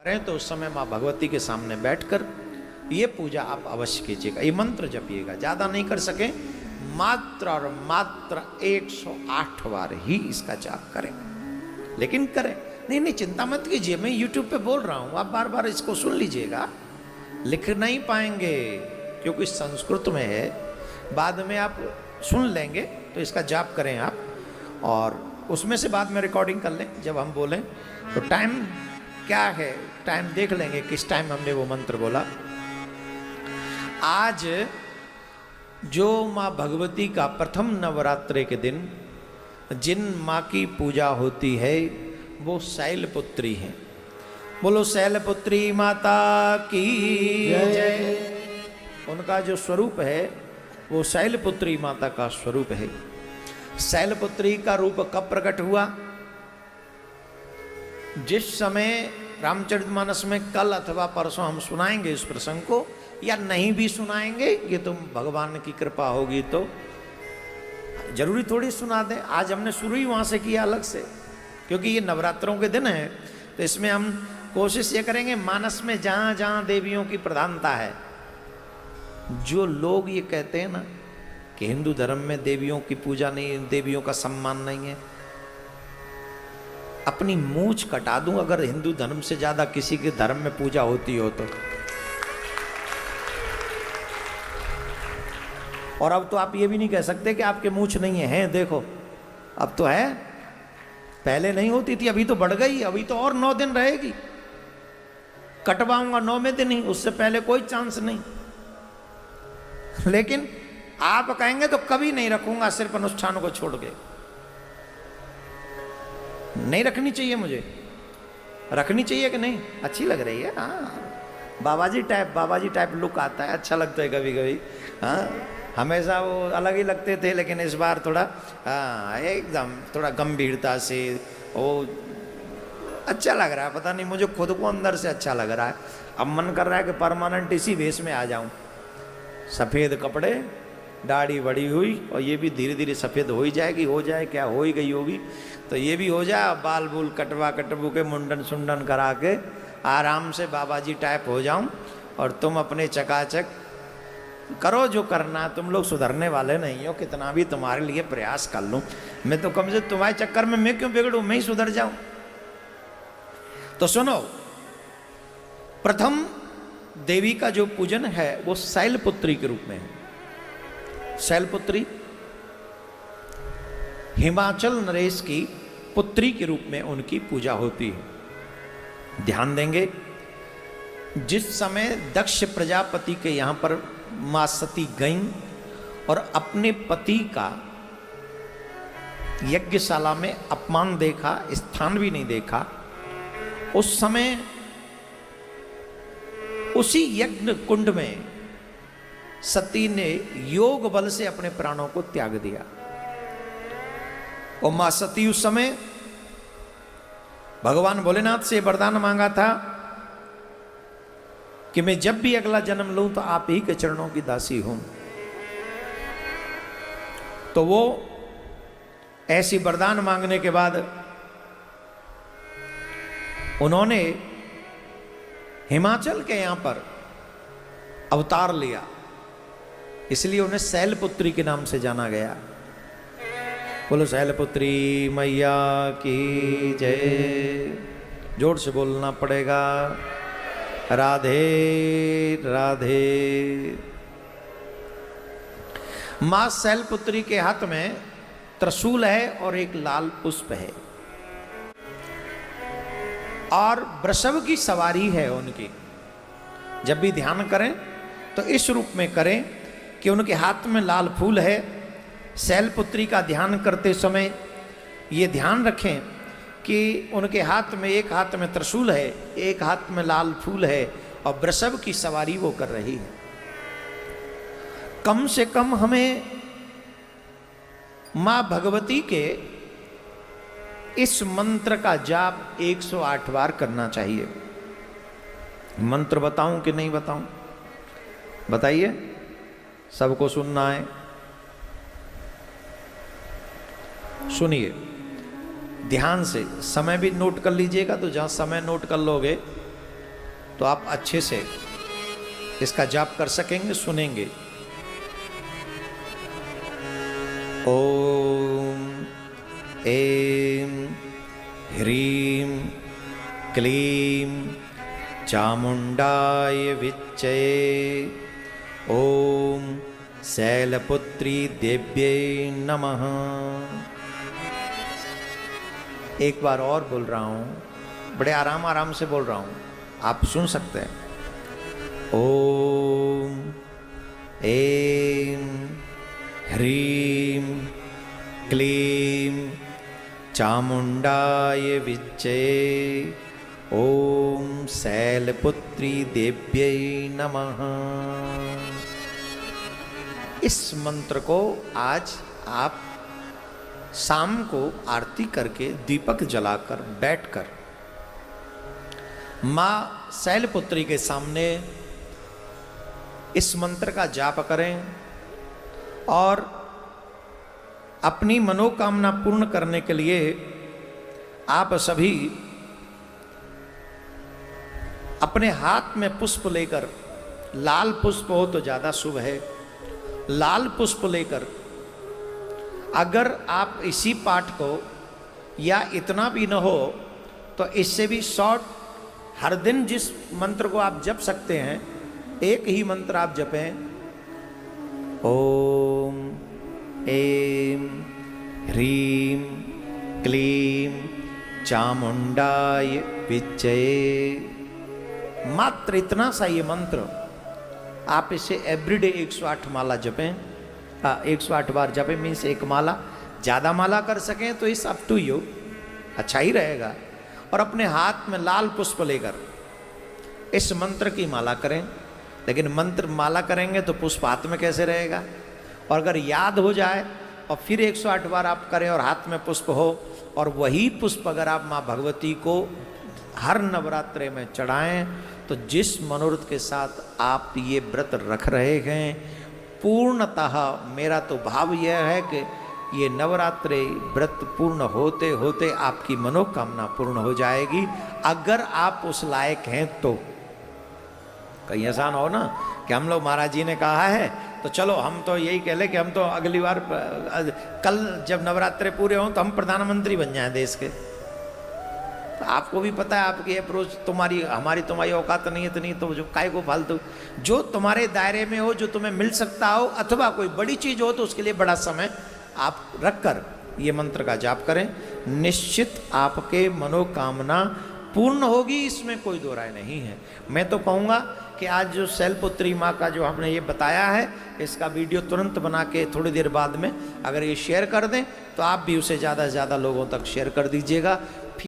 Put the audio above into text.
करें तो उस समय माँ भगवती के सामने बैठकर ये पूजा आप अवश्य कीजिएगा। ये मंत्र जपिएगा, ज़्यादा नहीं कर सके, मात्र और मात्र 108 बार ही इसका जाप करें, लेकिन करें। नहीं नहीं, चिंता मत कीजिए, मैं YouTube पे बोल रहा हूँ, आप बार बार इसको सुन लीजिएगा। लिख नहीं पाएंगे क्योंकि संस्कृत में है, बाद में आप सुन लेंगे, तो इसका जाप करें आप, और उसमें से बाद में रिकॉर्डिंग कर लें जब हम बोलें। तो टाइम क्या है, टाइम देख लेंगे किस टाइम हमने वो मंत्र बोला। आज जो माँ भगवती का प्रथम नवरात्रि के दिन जिन माँ की पूजा होती है वो शैलपुत्री हैं। बोलो शैलपुत्री माता की जय। उनका जो स्वरूप है वो शैलपुत्री माता का स्वरूप है। शैलपुत्री का रूप कब प्रकट हुआ? जिस समय रामचरितमानस में कल अथवा परसों हम सुनाएंगे इस प्रसंग को, या नहीं भी सुनाएंगे, ये तो भगवान की कृपा होगी, तो जरूरी थोड़ी सुना दें। आज हमने शुरू ही वहाँ से किया अलग से, क्योंकि ये नवरात्रों के दिन है, तो इसमें हम कोशिश ये करेंगे मानस में जहाँ जहाँ देवियों की प्रधानता है। जो लोग ये कहते हैं ना कि हिंदू धर्म में देवियों की पूजा नहीं, देवियों का सम्मान नहीं है, अपनी मूंछ कटा दूं अगर हिंदू धर्म से ज्यादा किसी के धर्म में पूजा होती हो तो। और अब तो आप ये भी नहीं कह सकते कि आपके मूंछ नहीं है, देखो अब तो है, पहले नहीं होती थी, अभी तो बढ़ गई, अभी तो और 9 दिन रहेगी। कटवाऊंगा 9वें दिन ही, उससे पहले कोई चांस नहीं। लेकिन आप कहेंगे तो कभी नहीं रखूंगा, सिर्फ अनुष्ठान को छोड़ के। नहीं रखनी चाहिए, मुझे रखनी चाहिए कि नहीं? अच्छी लग रही है, हाँ, बाबाजी टाइप लुक आता है, अच्छा लगता है कभी कभी। हाँ, हमेशा वो अलग ही लगते थे, लेकिन इस बार थोड़ा हाँ एकदम थोड़ा गंभीरता से वो अच्छा लग रहा है। पता नहीं, मुझे खुद को अंदर से अच्छा लग रहा है। अब मन कर रहा है कि परमानेंट इसी वेश में आ जाऊं, सफ़ेद कपड़े, दाढ़ी बड़ी हुई, और ये भी धीरे धीरे सफ़ेद हो ही जाएगी, हो जाए क्या, हो ही गई होगी, तो ये भी हो जाए। बाल बूल कटवा के मुंडन सुंडन करा के आराम से बाबाजी टाइप हो जाऊं, और तुम अपने चकाचक करो जो करना। तुम लोग सुधरने वाले नहीं हो, कितना भी तुम्हारे लिए प्रयास कर लूं, मैं तो कम से तुम्हारे चक्कर में मैं क्यों बिगड़ूं, मैं ही सुधर जाऊं। तो सुनो, प्रथम देवी का जो पूजन है वो शैलपुत्री के रूप में है। शैलपुत्री हिमाचल नरेश की पुत्री के रूप में उनकी पूजा होती है। ध्यान देंगे, जिस समय दक्ष प्रजापति के यहाँ पर मां सती गईं और अपने पति का यज्ञशाला में अपमान देखा, स्थान भी नहीं देखा, उस समय उसी यज्ञ कुंड में सती ने योग बल से अपने प्राणों को त्याग दिया। और मां सती उस समय भगवान भोलेनाथ से वरदान मांगा था कि मैं जब भी अगला जन्म लूं तो आप ही के चरणों की दासी हूं। तो वो ऐसी वरदान मांगने के बाद उन्होंने हिमाचल के यहां पर अवतार लिया, इसलिए उन्हें शैलपुत्री के नाम से जाना गया। बोलो शैलपुत्री मैया की जय। जोर से बोलना पड़ेगा, राधे राधे। मां शैलपुत्री के हाथ में त्रिशूल है और एक लाल पुष्प है, और वृषभ की सवारी है उनकी। जब भी ध्यान करें तो इस रूप में करें कि उनके हाथ में लाल फूल है। शैलपुत्री का ध्यान करते समय ये ध्यान रखें कि उनके हाथ में, एक हाथ में त्रिशूल है, एक हाथ में लाल फूल है, और वृषभ की सवारी वो कर रही है। कम से कम हमें मां भगवती के इस मंत्र का जाप 108 बार करना चाहिए। मंत्र बताऊं कि नहीं बताऊं? बताइए, सबको सुनना है, सुनिए ध्यान से। समय भी नोट कर लीजिएगा, तो जहां समय नोट कर लोगे तो आप अच्छे से इसका जाप कर सकेंगे, सुनेंगे। ओम ऐं ह्रीं क्लीं चामुंडाय विच्चे ओम शैलपुत्री देव्यै नमः। एक बार और बोल रहा हूं, बड़े आराम आराम से बोल रहा हूं, आप सुन सकते हैं। ओम ऐं ह्रीं क्लीं चामुंडाय विच्चे ओम शैलपुत्री देव्यै नमः। इस मंत्र को आज आप शाम को आरती करके दीपक जलाकर बैठकर माँ शैलपुत्री के सामने इस मंत्र का जाप करें और अपनी मनोकामना पूर्ण करने के लिए आप सभी अपने हाथ में पुष्प लेकर, लाल पुष्प हो तो ज़्यादा शुभ है, लाल पुष्प लेकर अगर आप इसी पाठ को या इतना भी न हो तो इससे भी शॉर्ट, हर दिन जिस मंत्र को आप जप सकते हैं, एक ही मंत्र आप जपें। ओम ऐं ह्रीं क्लीं चामुंडाय विच्चे। मात्र इतना सा ये मंत्र आप इसे एवरीडे 108 माला जपें, 108 बार जपें, मीन्स एक माला। ज़्यादा माला कर सकें तो इस अप टू यू, अच्छा ही रहेगा। और अपने हाथ में लाल पुष्प लेकर इस मंत्र की माला करें। लेकिन मंत्र माला करेंगे तो पुष्प हाथ में कैसे रहेगा? और अगर याद हो जाए और फिर 108 बार आप करें और हाथ में पुष्प हो, और वही पुष्प अगर आप माँ भगवती को हर नवरात्रे में चढ़ाएं, तो जिस मनोरथ के साथ आप ये व्रत रख रहे हैं, पूर्णतः मेरा तो भाव यह है कि ये नवरात्रे व्रत पूर्ण होते होते आपकी मनोकामना पूर्ण हो जाएगी, अगर आप उस लायक हैं तो। कहीं ऐसा ना हो ना कि हम लोग महाराज जी ने कहा है तो चलो हम तो यही कह ले कि हम तो अगली बार कल जब नवरात्रे पूरे हों तो हम प्रधानमंत्री बन जाएं देश के। तो आपको भी पता है आपकी अप्रोच, तुम्हारी औकात नहीं है, इतनी तो जो काय को फालतू, जो तुम्हारे दायरे में हो, जो तुम्हें मिल सकता हो, अथवा कोई बड़ी चीज हो तो उसके लिए बड़ा समय आप रखकर ये मंत्र का जाप करें। निश्चित आपके मनोकामना पूर्ण होगी, इसमें कोई दो राय नहीं है। मैं तो कहूँगा कि आज जो शैलपुत्री माँ का जो हमने ये बताया है, इसका वीडियो तुरंत बना के थोड़ी देर बाद में अगर ये शेयर कर दें तो आप भी उसे ज़्यादा से ज़्यादा लोगों तक शेयर कर दीजिएगा।